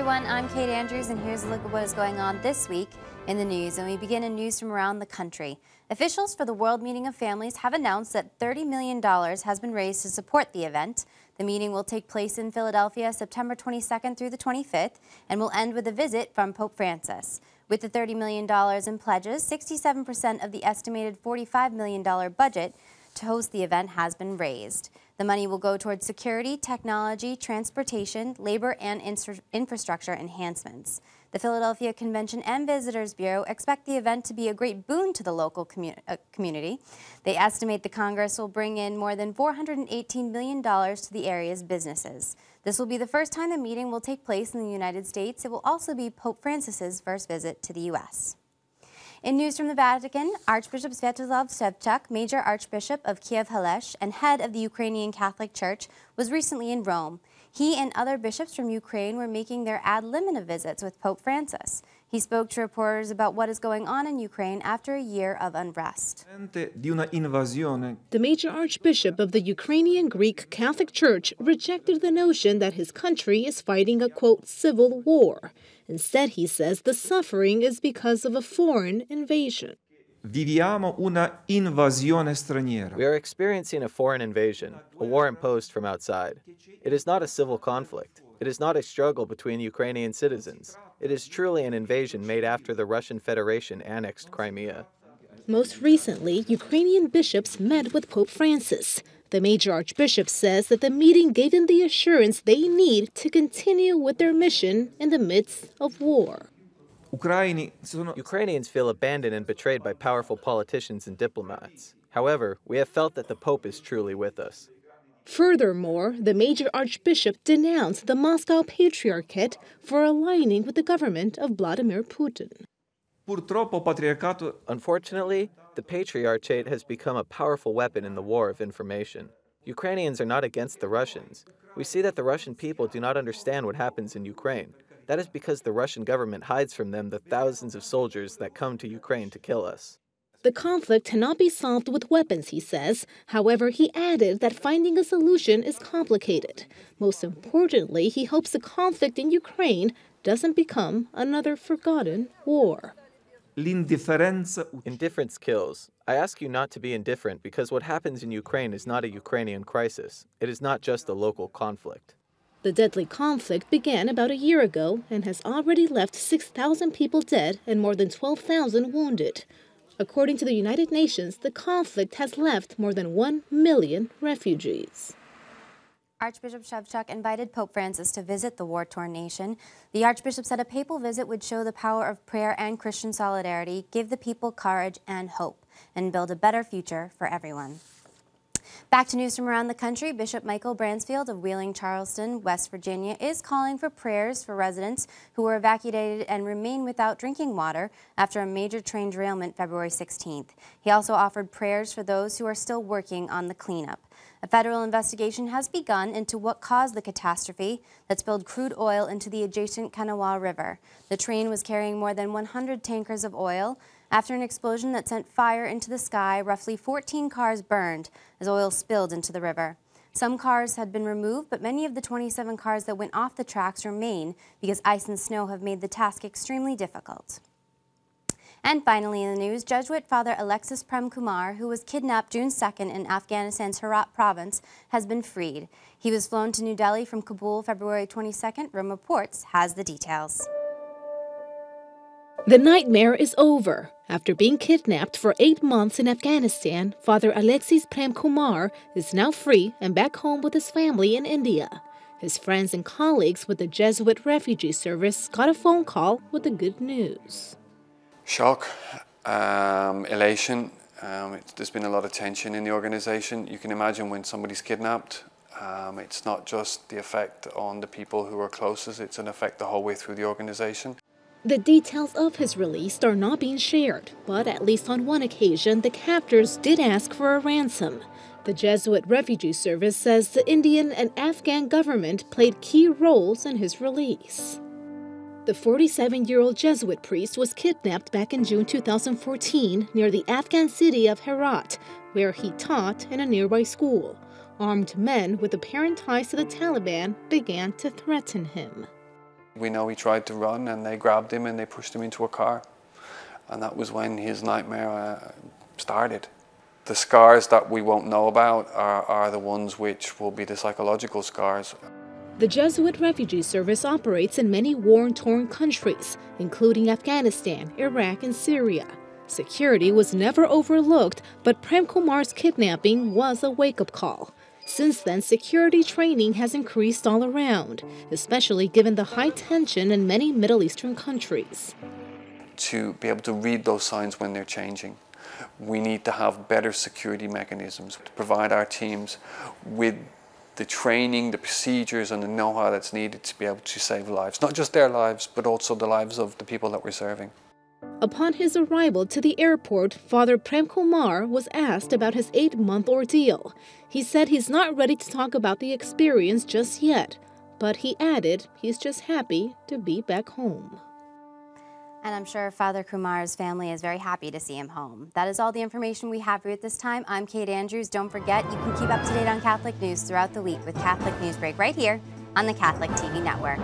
everyone, I'm Kate Andrews, and here's a look at what is going on this week in the news. And we begin in news from around the country. Officials for the World Meeting of Families have announced that $30 million has been raised to support the event. The meeting will take place in Philadelphia September 22nd through the 25th and will end with a visit from Pope Francis. With the $30 million in pledges, 67% of the estimated $45 million budget to host the event has been raised. The money will go towards security, technology, transportation, labor, and infrastructure enhancements. The Philadelphia Convention and Visitors Bureau expect the event to be a great boon to the local community. They estimate the Congress will bring in more than $418 million to the area's businesses. This will be the first time the meeting will take place in the United States. It will also be Pope Francis's first visit to the U.S. In news from the Vatican, Archbishop Sviatoslav Shevchuk, Major Archbishop of Kiev-Halych and head of the Ukrainian Catholic Church, was recently in Rome. He and other bishops from Ukraine were making their ad limina visits with Pope Francis. He spoke to reporters about what is going on in Ukraine after a year of unrest. The Major Archbishop of the Ukrainian Greek Catholic Church rejected the notion that his country is fighting a, quote, civil war. Instead, he says the suffering is because of a foreign invasion. We are experiencing a foreign invasion, a war imposed from outside. It is not a civil conflict. It is not a struggle between Ukrainian citizens. It is truly an invasion made after the Russian Federation annexed Crimea. Most recently, Ukrainian bishops met with Pope Francis. The Major Archbishop says that the meeting gave them the assurance they need to continue with their mission in the midst of war. Ukrainians feel abandoned and betrayed by powerful politicians and diplomats. However, we have felt that the Pope is truly with us. Furthermore, the Major Archbishop denounced the Moscow Patriarchate for aligning with the government of Vladimir Putin. Unfortunately, the Patriarchate has become a powerful weapon in the war of information. Ukrainians are not against the Russians. We see that the Russian people do not understand what happens in Ukraine. That is because the Russian government hides from them the thousands of soldiers that come to Ukraine to kill us. The conflict cannot be solved with weapons, he says. However, he added that finding a solution is complicated. Most importantly, he hopes the conflict in Ukraine doesn't become another forgotten war. Indifference kills. I ask you not to be indifferent because what happens in Ukraine is not a Ukrainian crisis. It is not just a local conflict. The deadly conflict began about a year ago and has already left 6,000 people dead and more than 12,000 wounded. According to the United Nations, the conflict has left more than 1 million refugees. Archbishop Shevchuk invited Pope Francis to visit the war-torn nation. The Archbishop said a papal visit would show the power of prayer and Christian solidarity, give the people courage and hope, and build a better future for everyone. Back to news from around the country, Bishop Michael Bransfield of Wheeling, Charleston, West Virginia, is calling for prayers for residents who were evacuated and remain without drinking water after a major train derailment February 16th. He also offered prayers for those who are still working on the cleanup. A federal investigation has begun into what caused the catastrophe that spilled crude oil into the adjacent Kanawha River. The train was carrying more than 100 tankers of oil. After an explosion that sent fire into the sky, roughly 14 cars burned as oil spilled into the river. Some cars had been removed, but many of the 27 cars that went off the tracks remain because ice and snow have made the task extremely difficult. And finally in the news, Jesuit Father Alexis Prem Kumar, who was kidnapped June 2nd in Afghanistan's Herat province, has been freed. He was flown to New Delhi from Kabul February 22nd. Rome Reports has the details. The nightmare is over. After being kidnapped for 8 months in Afghanistan, Father Alexis Prem Kumar is now free and back home with his family in India. His friends and colleagues with the Jesuit Refugee Service got a phone call with the good news. Shock, elation. There's been a lot of tension in the organization. You can imagine when somebody's kidnapped, it's not just the effect on the people who are closest, it's an effect the whole way through the organization. The details of his release are not being shared, but at least on one occasion, the captors did ask for a ransom. The Jesuit Refugee Service says the Indian and Afghan government played key roles in his release. The 47-year-old Jesuit priest was kidnapped back in June 2014 near the Afghan city of Herat, where he taught in a nearby school. Armed men with apparent ties to the Taliban began to threaten him. We know he tried to run and they grabbed him and they pushed him into a car. And that was when his nightmare started. The scars that we won't know about are the ones which will be the psychological scars. The Jesuit Refugee Service operates in many war-torn countries, including Afghanistan, Iraq, and Syria. Security was never overlooked, but Prem Kumar's kidnapping was a wake-up call. Since then, security training has increased all around, especially given the high tension in many Middle Eastern countries. To be able to read those signs when they're changing, we need to have better security mechanisms to provide our teams with the training, the procedures, and the know-how that's needed to be able to save lives. Not just their lives, but also the lives of the people that we're serving. Upon his arrival to the airport, Father Prem Kumar was asked about his 8-month ordeal. He said he's not ready to talk about the experience just yet, but he added he's just happy to be back home. And I'm sure Father Kumar's family is very happy to see him home. That is all the information we have for you at this time. I'm Kate Andrews. Don't forget, you can keep up to date on Catholic news throughout the week with Catholic Newsbreak right here on the Catholic TV Network.